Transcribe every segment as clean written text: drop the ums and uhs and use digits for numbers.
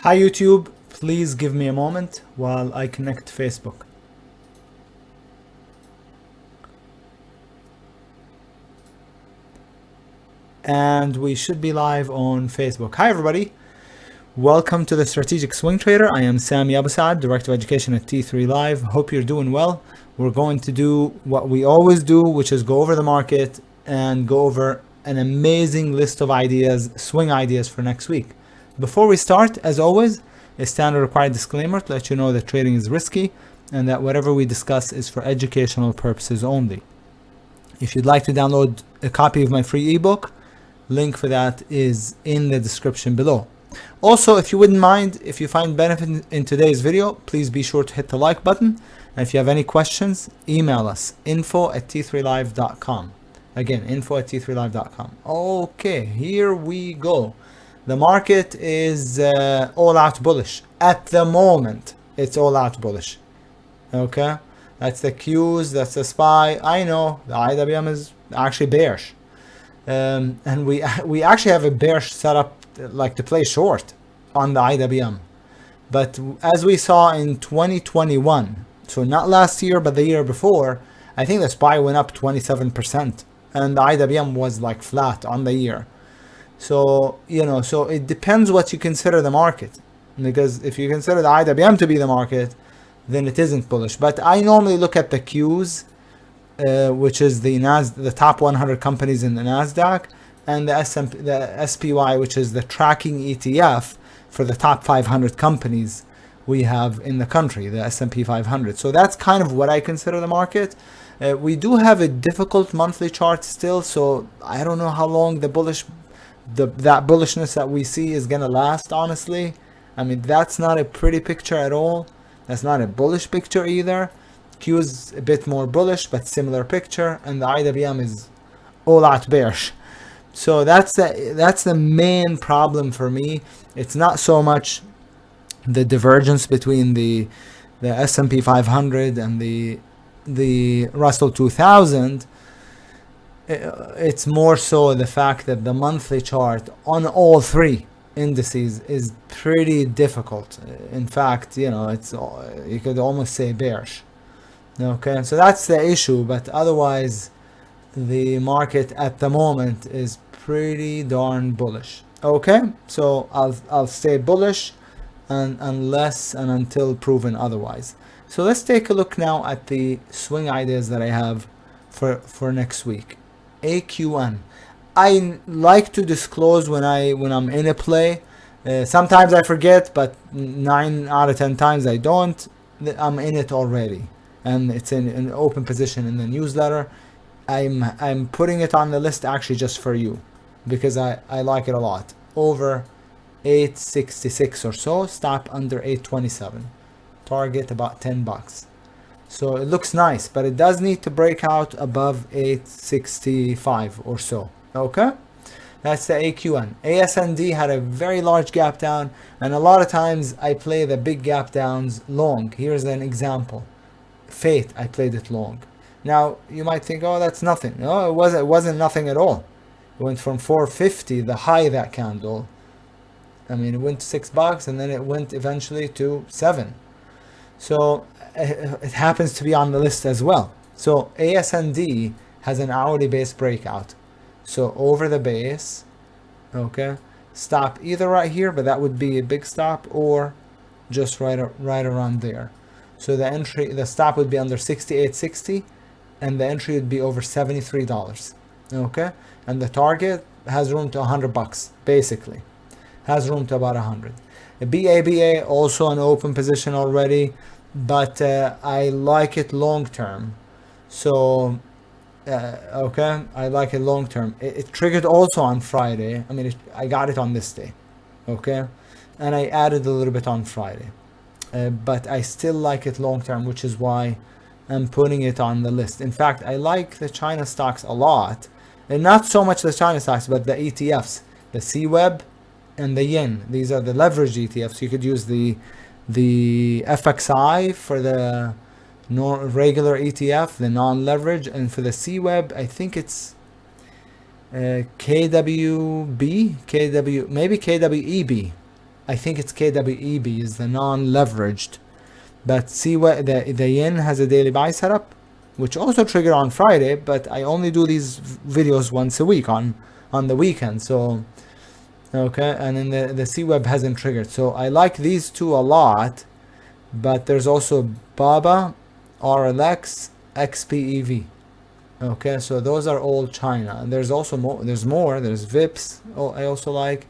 Hi YouTube, please give me a moment while I connect Facebook. And we should be live on Facebook. Hi everybody, welcome to the Strategic Swing Trader. I am Sami Abusad, Director of Education at T3 Live. Hope you're doing well. We're going to do what we always do, which is go over the market and go over an amazing list of ideas, swing ideas for next week. Before we start, as always, a standard required disclaimer to let you know that trading is risky and that whatever we discuss is for educational purposes only. If you'd like to download a copy of my free ebook, link for that is in the description below. Also, if you wouldn't mind, if you find benefit in today's video, please be sure to hit the like button. And if you have any questions, email us info@t3live.com. Again, info@t3live.com. Okay, here we go. The market is all out bullish. At the moment, it's all out bullish. Okay, that's the Qs, that's the SPY. I know the IWM is actually bearish. And we actually have a bearish setup like to play short on the IWM. But as we saw in 2021, so not last year, but the year before, I think the SPY went up 27% and the IWM was like flat on the year. So, so it depends what you consider the market, because if you consider the IWM to be the market, then it isn't bullish. But I normally look at the Qs, which is the top 100 companies in the Nasdaq, and the SPY, which is the tracking ETF for the top 500 companies we have in the country, the S&P 500. So that's kind of what I consider the market. We do have a difficult monthly chart still, so I don't know how long that bullishness that we see is gonna last, honestly. I mean, that's not a pretty picture at all. That's not a bullish picture either. Q is a bit more bullish, but similar picture, and the IWM is all out bearish. So that's the main problem for me. It's not so much the divergence between the S&P 500 and the Russell 2000. It's more so the fact that the monthly chart on all three indices is pretty difficult. In fact, it's, you could almost say bearish. Okay, so that's the issue, but otherwise the market at the moment is pretty darn bullish. Okay, so I'll stay bullish unless and until proven otherwise. So let's take a look now at the swing ideas that I have for next week. AQN. I like to disclose when I'm in a play. Sometimes I forget, but 9 out of 10 times I don't. I'm in it already, and it's in an open position in the newsletter. I'm putting it on the list actually just for you, because I like it a lot. Over 866 or so, stop under 827, target about $10. So it looks nice, but it does need to break out above 865 or so. Okay, that's the AQN. ASND had a very large gap down, and a lot of times I play the big gap downs long. Here's an example. Fate, I played it long. Now you might think, oh, that's nothing. No, it wasn't nothing at all. It went from 450, the high that candle. I mean, it went to $6, and then it went eventually to 7. So it happens to be on the list as well. So ASND has an hourly base breakout. So over the base, okay, stop either right here, but that would be a big stop, or just right around there. So the stop would be under 68.60, and the entry would be over $73. Okay, and the target has room to $100 basically. Has room to about 100. The BABA also an open position already, but I like it long term. So okay, I like it long term. It triggered also on Friday. I mean, I got it on this day. Okay, and I added a little bit on Friday, but I still like it long term, which is why I'm putting it on the list. In fact, I like the China stocks a lot, and not so much the China stocks, but the ETFs, the CWEB and the YINN. These are the leverage ETFs. You could use the FXI for the regular ETF, the non-leverage, and for the CWEB, I think it's KWB, maybe KWEB. I think it's KWEB is the non-leveraged. But the yen has a daily buy setup, which also triggered on Friday, but I only do these videos once a week on the weekend. So, okay, and then the CWEB hasn't triggered. So I like these two a lot, but there's also BABA, RLX, XPEV. Okay, so those are all China. And there's also more, there's VIPs, I also like,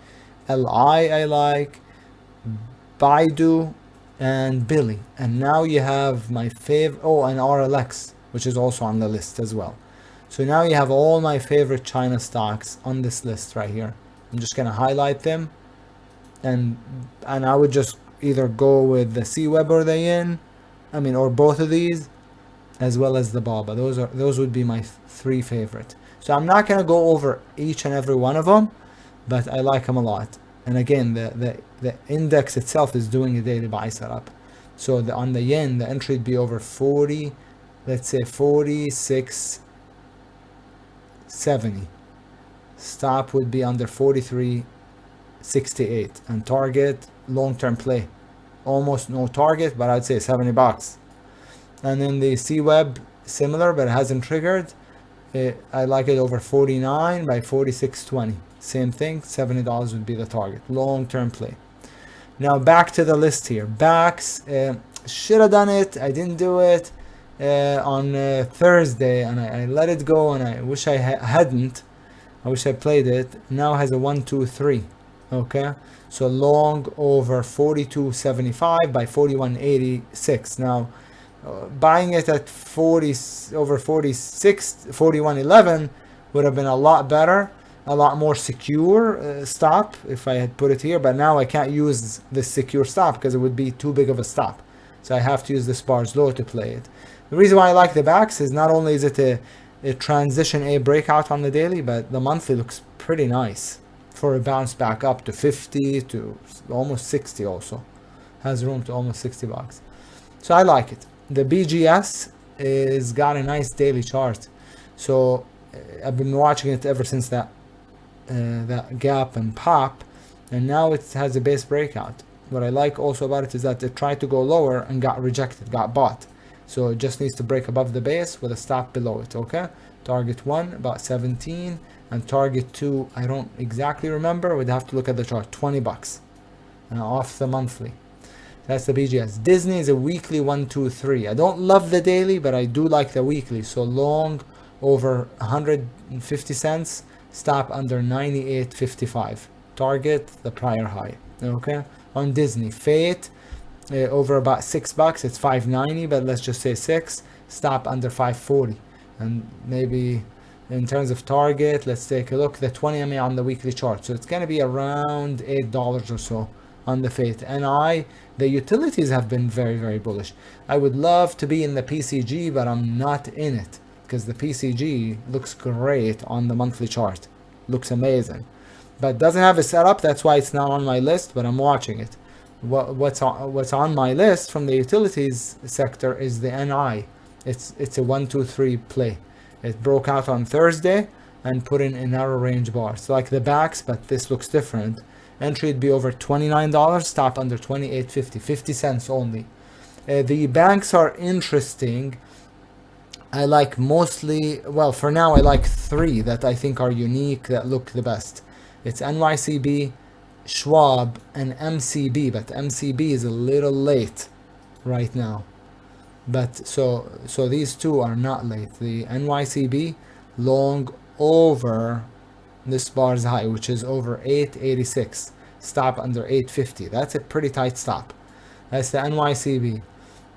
LI I like, Baidu, and Billy. And now you have my favorite, and RLX, which is also on the list as well. So now you have all my favorite China stocks on this list right here. I'm just gonna highlight them, and I would just either go with the CWEB or the YINN, or both of these, as well as the BABA. Those would be my three favorite. So I'm not gonna go over each and every one of them, but I like them a lot. And again, the index itself is doing a daily buy setup. So on the yen, the entry would be over 40, let's say 46.70. Stop would be under 43.68. And target, long-term play. Almost no target, but I'd say $70. And then the CWEB, similar, but it hasn't triggered. I like it over 49 by 46.20. Same thing, $70 would be the target, long-term play. Now back to the list here. Backs, should have done it. I didn't do it on Thursday, and I let it go, and I wish I hadn't. I wish I played it. Now has a 1, 2, 3. Okay, so long over 42.75 by 41.86. Now buying it at 40 over 46, 41.11 would have been a lot better. A lot more secure stop if I had put it here, but now I can't use this secure stop because it would be too big of a stop. So I have to use this bars low to play it. The reason why I like the backs is not only is it a transition A breakout on the daily, but the monthly looks pretty nice for a bounce back up to 50 to almost 60 also. Has room to almost $60. So I like it. The BGS is got a nice daily chart. So I've been watching it ever since that gap and pop, and now it has a base breakout. What I like also about it is that it tried to go lower and got rejected, got bought. So it just needs to break above the base with a stop below it. Okay, target 1 about 17, and target 2 I don't exactly remember, we'd have to look at the chart. $20 off the monthly. That's the BGS. Disney is a weekly 1, 2, 3. I don't love the daily, but I do like the weekly. So long over 150 cents, stop under 98.55. Target the prior high. Okay, on Disney. Fate over about $6. It's 5.90, but let's just say 6. Stop under 5.40. And maybe in terms of target, let's take a look. The 20 MA on the weekly chart. So it's going to be around $8 or so on the Fate. NI, the utilities have been very, very bullish. I would love to be in the PCG, but I'm not in it, because the PCG looks great on the monthly chart. Looks amazing. But doesn't have a setup, that's why it's not on my list, but I'm watching it. What's on my list from the utilities sector is the NI. It's a 1, 2, 3 play. It broke out on Thursday and put in a narrow range bar. So like the backs, but this looks different. Entry would be over $29, stop under 28.50, 50 cents only. The banks are interesting. I like mostly, well, for now I like 3 that I think are unique, that look the best. It's NYCB, Schwab, and MCB, but MCB is a little late right now. But so these two are not late. The NYCB long over this bar's high, which is over 8.86, stop under 8.50. That's a pretty tight stop. That's the NYCB.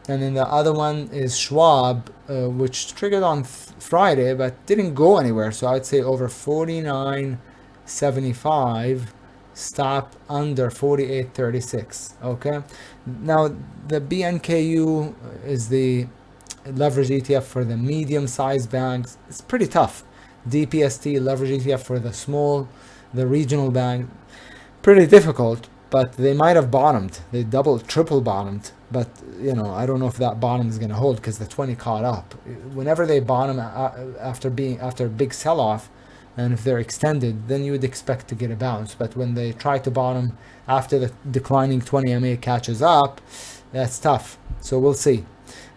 And then the other one is Schwab, which triggered on Friday but didn't go anywhere. So I'd say over 49.75, stop under 48.36. Okay. Now the BNKU is the leverage ETF for the medium-sized banks. It's pretty tough. DPST leverage ETF for the regional bank. Pretty difficult, but they might have bottomed. They triple bottomed. But I don't know if that bottom is going to hold, because the 20 caught up. Whenever they bottom after a big sell-off, and if they're extended, then you would expect to get a bounce. But when they try to bottom after the declining 20 MA catches up, that's tough. So we'll see.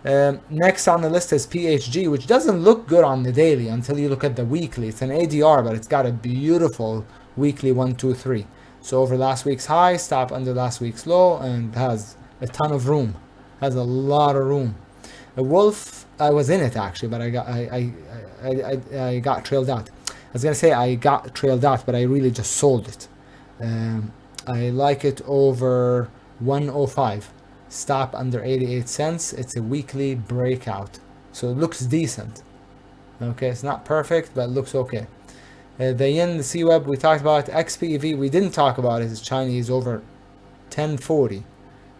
Next on the list is PHG, which doesn't look good on the daily until you look at the weekly. It's an ADR, but it's got a beautiful weekly 1, 2, 3. So over last week's high, stop under last week's low, and has a ton of room. Has a lot of room. A WULF, I was in it actually, but I got trailed out. I was gonna say I got trailed out, but I really just sold it. I like it over 105. Stop under 88 cents. It's a weekly breakout, so it looks decent. Okay, it's not perfect, but it looks okay. The YINN, the CWEB, we talked about. XPEV, we didn't talk about it. It's Chinese over 1040.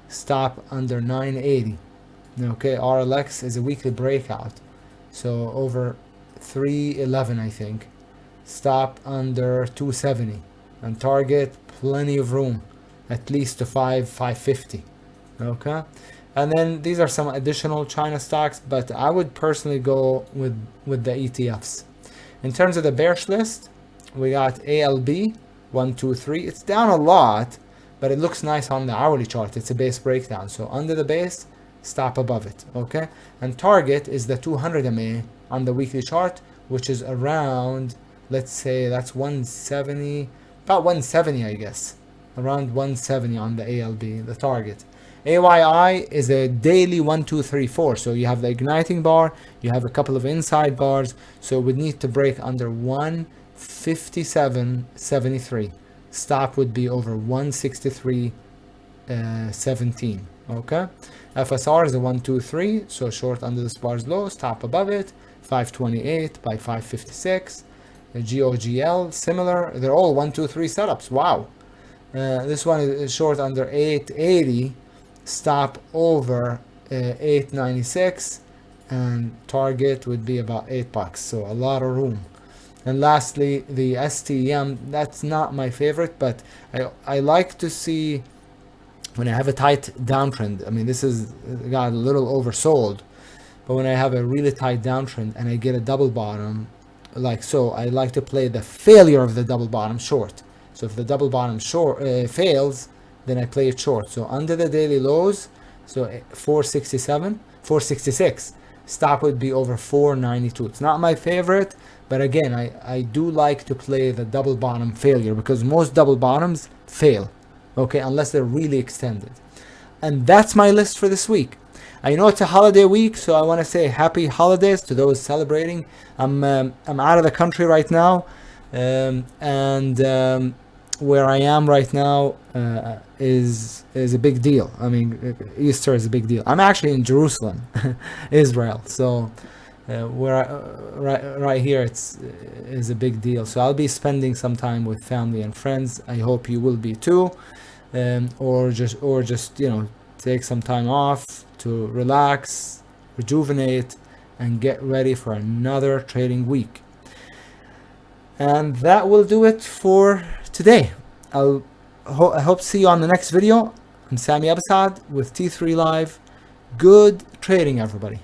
Stop under 980. Okay, RLX is a weekly breakout, so over 311, I think. Stop under 270, and target plenty of room, at least to 550. Okay, and then these are some additional China stocks, but I would personally go with the ETFs. In terms of the bearish list, we got ALB 1, 2, 3. It's down a lot, but it looks nice on the hourly chart. It's a base breakdown, so under the base, stop above it. Okay, and target is the 200 MA on the weekly chart, which is around, let's say that's 170, about 170, I guess, around 170 on the ALB, the target. AYI is a daily 1, 2, 3, 4. So you have the igniting bar, you have a couple of inside bars, so we need to break under 157.73. Stop would be over 163.17. Okay, FSR is a 1, 2, 3. So short under this bar's low, stop above it, 528 by 556. GOGL similar. They're all 1, 2, 3 setups. Wow. This one is short under 880. Stop over 896, and target would be about $8, so a lot of room. And lastly, the STM, that's not my favorite, but I like to see when I have a tight downtrend. I mean, this is got a little oversold, but when I have a really tight downtrend and I get a double bottom like so, I like to play the failure of the double bottom short. So if the double bottom short fails, then I play it short. So under the daily lows, so 467, 466, stop would be over 492. It's not my favorite, but again, I do like to play the double bottom failure, because most double bottoms fail, okay, unless they're really extended. And that's my list for this week. I know it's a holiday week, so I want to say happy holidays to those celebrating. I'm out of the country right now, and where I am right now is a big deal. I mean, Easter is a big deal. I'm actually in Jerusalem, Israel. So right here is a big deal. So I'll be spending some time with family and friends. I hope you will be too, or just take some time off to relax, rejuvenate, and get ready for another trading week. And that will do it for today. I hope to see you on the next video. I'm Sami Abasad with T3 Live. Good trading, everybody.